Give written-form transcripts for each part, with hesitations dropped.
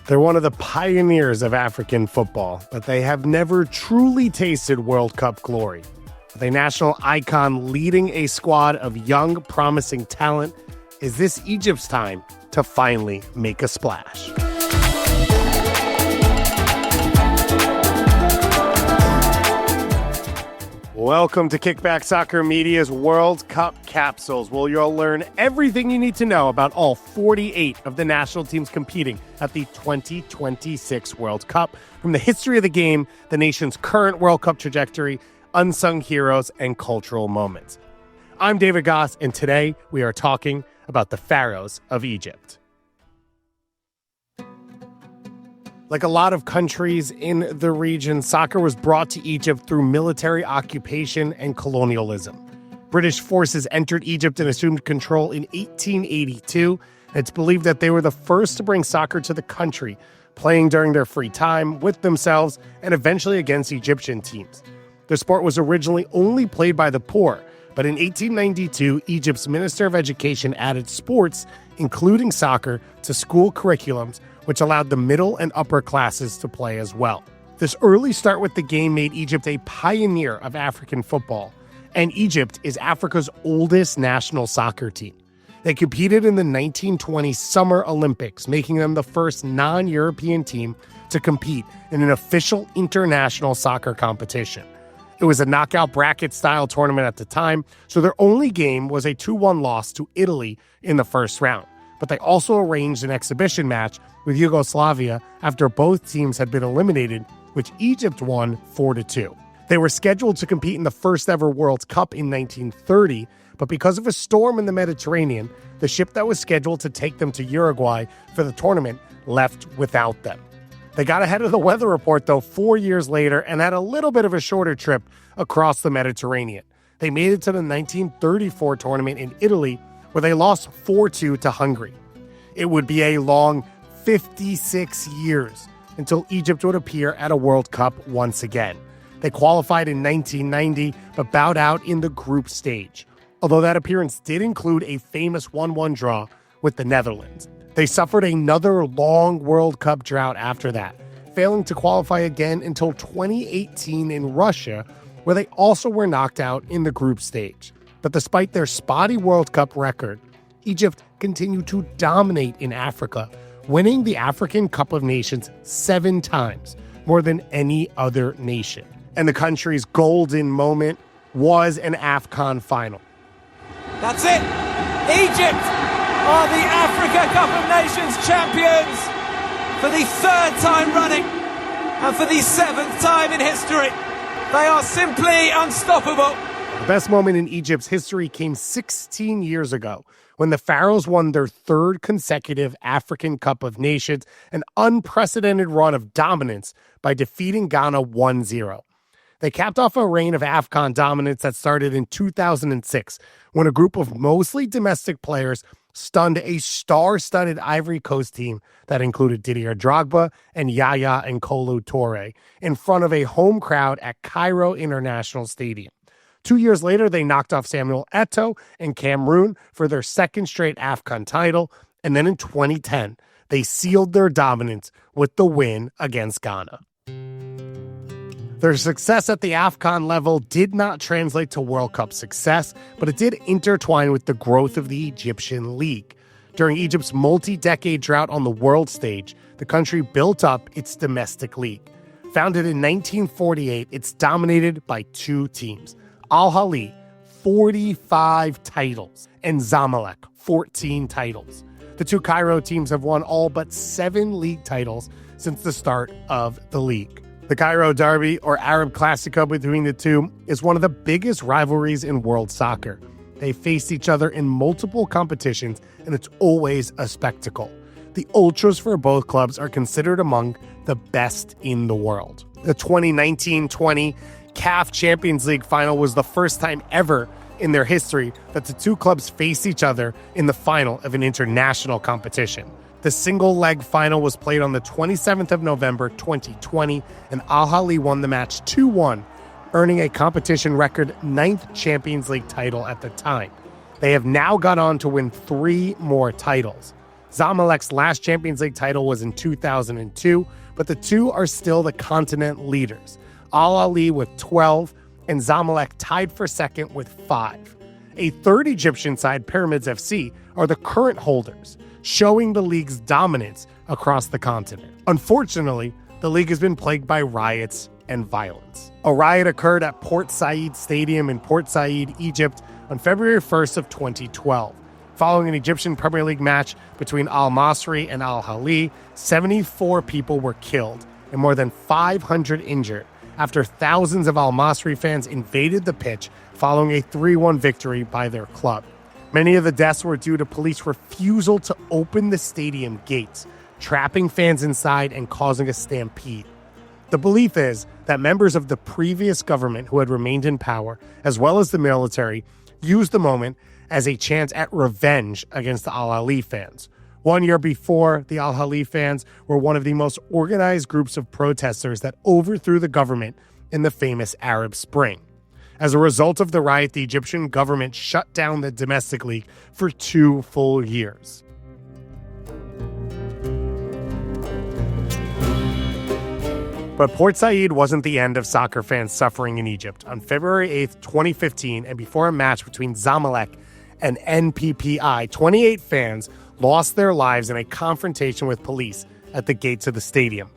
They're one of the pioneers of African football, but they have never truly tasted World Cup glory. With a national icon leading a squad of young, promising talent, is this Egypt's time to finally make a splash? Welcome to Kickback Soccer Media's World Cup Capsules, where you'll learn everything you need to know about all 48 of the national teams competing at the 2026 World Cup, from the history of the game, the nation's current World Cup trajectory, unsung heroes, and cultural moments. I'm David Goss, and today we are talking about the Pharaohs of Egypt. Like a lot of countries in the region, soccer was brought to Egypt through military occupation and colonialism. British forces entered Egypt and assumed control in 1882. It's believed that they were the first to bring soccer to the country, playing during their free time with themselves and eventually against Egyptian teams. The sport was originally only played by the poor, but in 1892, Egypt's Minister of Education added sports, including soccer, to school curriculums, which allowed the middle and upper classes to play as well. This early start with the game made Egypt a pioneer of African football, and Egypt is Africa's oldest national soccer team. They competed in the 1920 Summer Olympics, making them the first non-European team to compete in an official international soccer competition. It was a knockout bracket-style tournament at the time, so their only game was a 2-1 loss to Italy in the first round. But they also arranged an exhibition match with Yugoslavia after both teams had been eliminated, which Egypt won 4-2. They were scheduled to compete in the first ever World Cup in 1930, but because of a storm in the Mediterranean, the ship that was scheduled to take them to Uruguay for the tournament left without them. They got ahead of the weather report, though, 4 years later and had a little bit of a shorter trip across the Mediterranean. They made it to the 1934 tournament in Italy, where they lost 4-2 to Hungary. It would be a long 56 years until Egypt would appear at a World Cup once again. They qualified in 1990, but bowed out in the group stage, although that appearance did include a famous 1-1 draw with the Netherlands. They suffered another long World Cup drought after that, failing to qualify again until 2018 in Russia, where they also were knocked out in the group stage. But despite their spotty World Cup record, Egypt continued to dominate in Africa, winning the African Cup of Nations 7 times, more than any other nation. And the country's golden moment was an Afcon final. That's it! Egypt are the Africa Cup of Nations champions for the 3rd time running and for the 7th time in history. They are simply unstoppable. The best moment in Egypt's history came 16 years ago when the Pharaohs won their 3rd consecutive African Cup of Nations, an unprecedented run of dominance by defeating Ghana 1-0. They capped off a reign of Afcon dominance that started in 2006 when a group of mostly domestic players stunned a star-studded Ivory Coast team that included Didier Drogba and Yaya and Kolo Touré in front of a home crowd at Cairo International Stadium. 2 years later, they knocked off Samuel Eto'o and Cameroon for their 2nd straight Afcon title, and then in 2010, they sealed their dominance with the win against Ghana. Their success at the Afcon level did not translate to World Cup success, but it did intertwine with the growth of the Egyptian League. During Egypt's multi-decade drought on the world stage, the country built up its domestic league. Founded in 1948, it's dominated by 2 teams. Ahly, 45 titles, and Zamalek, 14 titles. The 2 Cairo teams have won all but 7 league titles since the start of the league. The Cairo derby, or Arab Classico between the two, is one of the biggest rivalries in world soccer. They faced each other in multiple competitions, and it's always a spectacle. The ultras for both clubs are considered among the best in the world. The 2019-20 CAF Champions League final was the first time ever in their history that the 2 clubs faced each other in the final of an international competition. The single-leg final was played on the 27th of November 2020, and Ahly won the match 2-1, earning a competition record 9th Champions League title at the time. They have now gone on to win 3 more titles. Zamalek's last Champions League title was in 2002, but the two are still the continent leaders. Ahly with 12 and Zamalek tied for second with 5. A third Egyptian side, Pyramids FC, are the current holders, showing the league's dominance across the continent. Unfortunately, the league has been plagued by riots and violence. A riot occurred at Port Said Stadium in Port Said, Egypt, on February 1st of 2012. Following an Egyptian Premier League match between Al Masry and Al Ahly, 74 people were killed and more than 500 injured after thousands of Al Masry fans invaded the pitch following a 3-1 victory by their club. Many of the deaths were due to police refusal to open the stadium gates, trapping fans inside and causing a stampede. The belief is that members of the previous government who had remained in power, as well as the military, used the moment as a chance at revenge against the Al Ahly fans. 1 year before, the Al Ahly fans were one of the most organized groups of protesters that overthrew the government in the famous Arab Spring. As a result of the riot, the Egyptian government shut down the domestic league for 2 full years. But Port Said wasn't the end of soccer fans suffering in Egypt. On February 8th, 2015, and before a match between Zamalek and NPPI, 28 fans lost their lives in a confrontation with police at the gates of the stadium.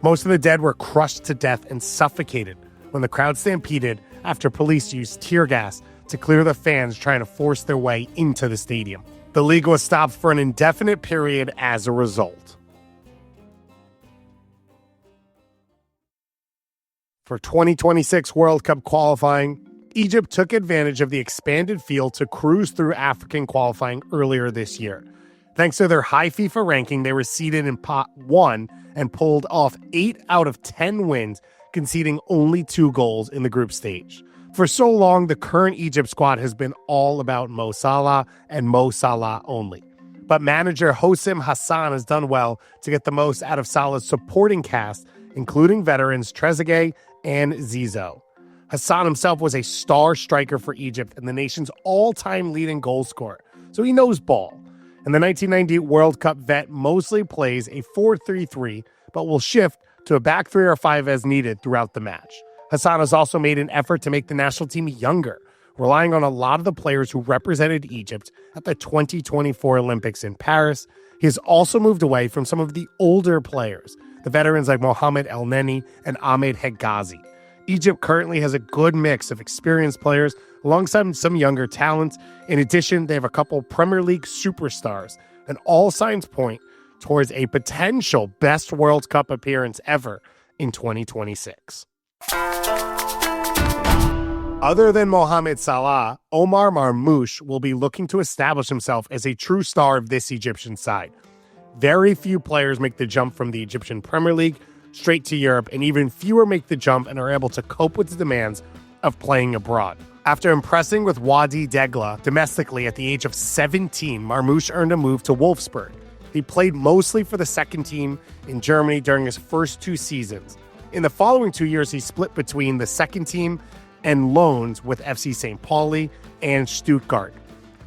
Most of the dead were crushed to death and suffocated when the crowd stampeded after police used tear gas to clear the fans trying to force their way into the stadium. The league was stopped for an indefinite period as a result. For 2026 World Cup qualifying, Egypt took advantage of the expanded field to cruise through African qualifying earlier this year. Thanks to their high FIFA ranking, they were seeded in Pot 1 and pulled off 8 out of 10 wins, conceding only 2 goals in the group stage. For so long, the current Egypt squad has been all about Mo Salah and Mo Salah only. But manager Hossam Hassan has done well to get the most out of Salah's supporting cast, including veterans Trezeguet and Zizou. Hassan himself was a star striker for Egypt and the nation's all-time leading goal scorer, so he knows ball. And the 1998 World Cup vet mostly plays a 4-3-3, but will shift to a back 3 or 5 as needed throughout the match. Hassan has also made an effort to make the national team younger, relying on a lot of the players who represented Egypt at the 2024 Olympics in Paris. He has also moved away from some of the older players, the veterans like Mohamed El Neni and Ahmed Hegazi. Egypt currently has a good mix of experienced players alongside some younger talents. In addition, they have a couple Premier League superstars, and all signs point towards a potential best World Cup appearance ever in 2026. Other than Mohamed Salah, Omar Marmoush will be looking to establish himself as a true star of this Egyptian side. Very few players make the jump from the Egyptian Premier League straight to Europe, and even fewer make the jump and are able to cope with the demands of playing abroad. After impressing with Wadi Degla domestically at the age of 17, Marmoush earned a move to Wolfsburg. He played mostly for the second team in Germany during his first 2 seasons. In the following 2 years, he split between the second team and loans with FC St. Pauli and Stuttgart.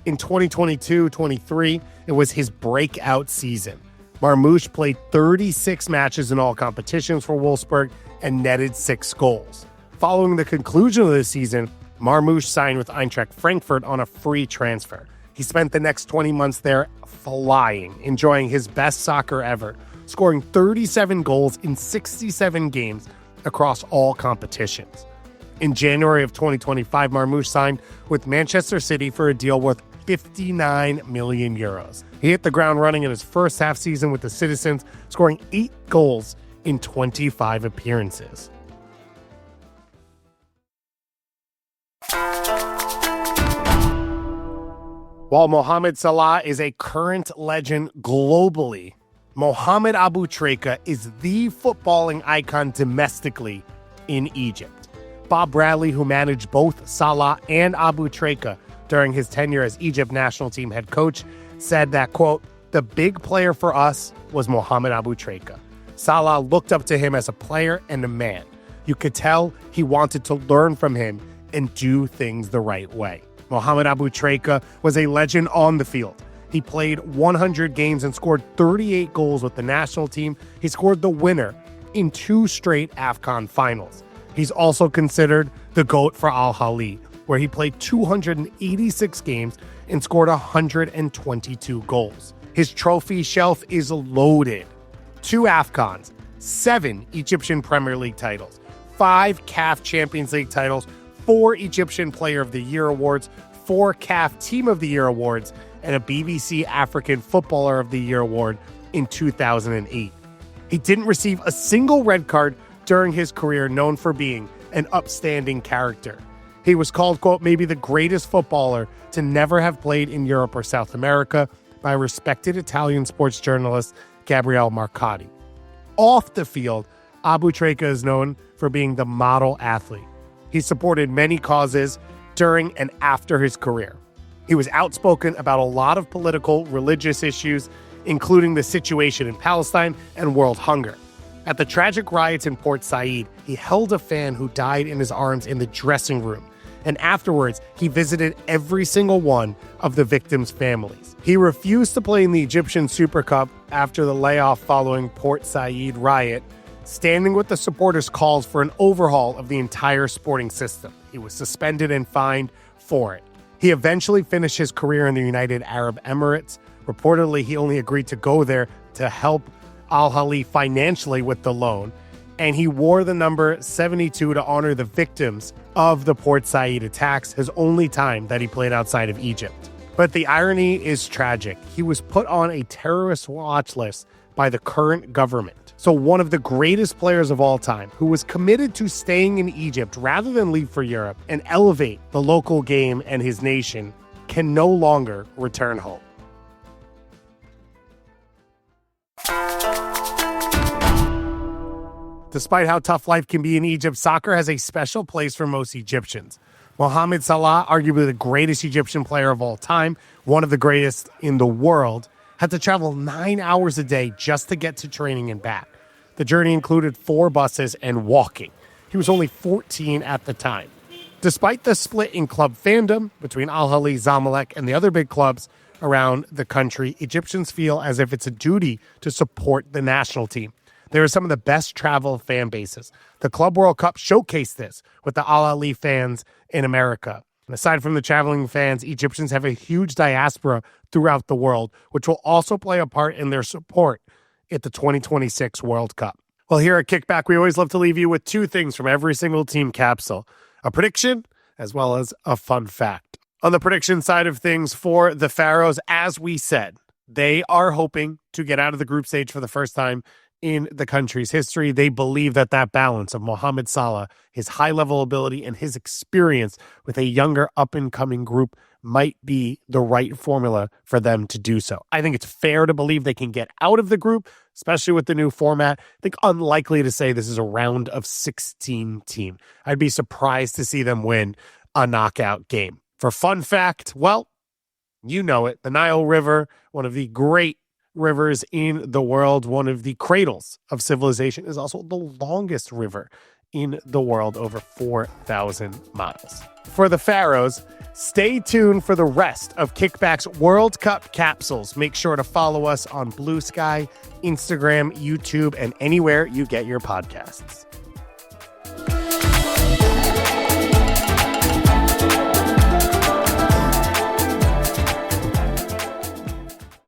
In 2022-23, it was his breakout season. Marmoush played 36 matches in all competitions for Wolfsburg and netted 6 goals. Following the conclusion of the season, Marmoush signed with Eintracht Frankfurt on a free transfer. He spent the next 20 months there flying, enjoying his best soccer ever, scoring 37 goals in 67 games across all competitions. In January of 2025, Marmoush signed with Manchester City for a deal worth 59 million euros. He hit the ground running in his first half season with the Citizens, scoring 8 goals in 25 appearances. While Mohamed Salah is a current legend globally, Mohamed Abu Trika is the footballing icon domestically in Egypt. Bob Bradley, who managed both Salah and Abu Trika during his tenure as Egypt national team head coach, said that, quote, "The big player for us was Mohamed Abu Trika. Salah looked up to him as a player and a man. You could tell he wanted to learn from him and do things the right way." Mohamed Abu Trika was a legend on the field. He played 100 games and scored 38 goals with the national team. He scored the winner in 2 straight Afcon finals. He's also considered the GOAT for Ahly, where he played 286 games and scored 122 goals. His trophy shelf is loaded. 2 Afcons, 7 Egyptian Premier League titles, 5 CAF Champions League titles, 4 Egyptian Player of the Year awards, 4 CAF Team of the Year awards, and a BBC African Footballer of the Year award in 2008. He didn't receive a single red card during his career, known for being an upstanding character. He was called, quote, maybe the greatest footballer to never have played in Europe or South America by respected Italian sports journalist Gabriele Marcotti. Off the field, Abu Trika is known for being the model athlete. He supported many causes during and after his career. He was outspoken about a lot of political, religious issues, including the situation in Palestine and world hunger. At the tragic riots in Port Said, he held a fan who died in his arms in the dressing room, and afterwards, he visited every single one of the victims' families. He refused to play in the Egyptian Super Cup after the layoff following Port Said riot, standing with the supporters' calls for an overhaul of the entire sporting system. He was suspended and fined for it. He eventually finished his career in the United Arab Emirates. Reportedly, he only agreed to go there to help Al-Ahly financially with the loan, and he wore the number 72 to honor the victims of the Port Said attacks, his only time that he played outside of Egypt. But the irony is tragic. He was put on a terrorist watch list by the current government. So one of the greatest players of all time, who was committed to staying in Egypt rather than leave for Europe and elevate the local game and his nation, can no longer return home. Despite how tough life can be in Egypt, soccer has a special place for most Egyptians. Mohamed Salah, arguably the greatest Egyptian player of all time, one of the greatest in the world, had to travel 9 hours a day just to get to training and back. The journey included 4 buses and walking. He was only 14 at the time. Despite the split in club fandom between Ahly, Zamalek, and the other big clubs around the country, Egyptians feel as if it's a duty to support the national team. There are some of the best travel fan bases. The Club World Cup showcased this with the Al-Ahly fans in America. And aside from the traveling fans, Egyptians have a huge diaspora throughout the world, which will also play a part in their support at the 2026 World Cup. Well, here at Kickback, we always love to leave you with 2 things from every single team capsule: a prediction as well as a fun fact. On the prediction side of things for the Pharaohs, as we said, they are hoping to get out of the group stage for the first time in the country's history. They believe that that balance of Mohamed Salah, his high-level ability, and his experience with a younger up-and-coming group might be the right formula for them to do so. I think it's fair to believe they can get out of the group, especially with the new format. I think unlikely to say this is a round of 16 team. I'd be surprised to see them win a knockout game. For fun fact, well, you know it, the Nile River, one of the great rivers in the world, one of the cradles of civilization, is also the longest river in the world, over 4,000 miles. For the Pharaohs, stay tuned for the rest of Kickback's World Cup capsules. Make sure to follow us on Blue Sky, Instagram, YouTube, and anywhere you get your podcasts.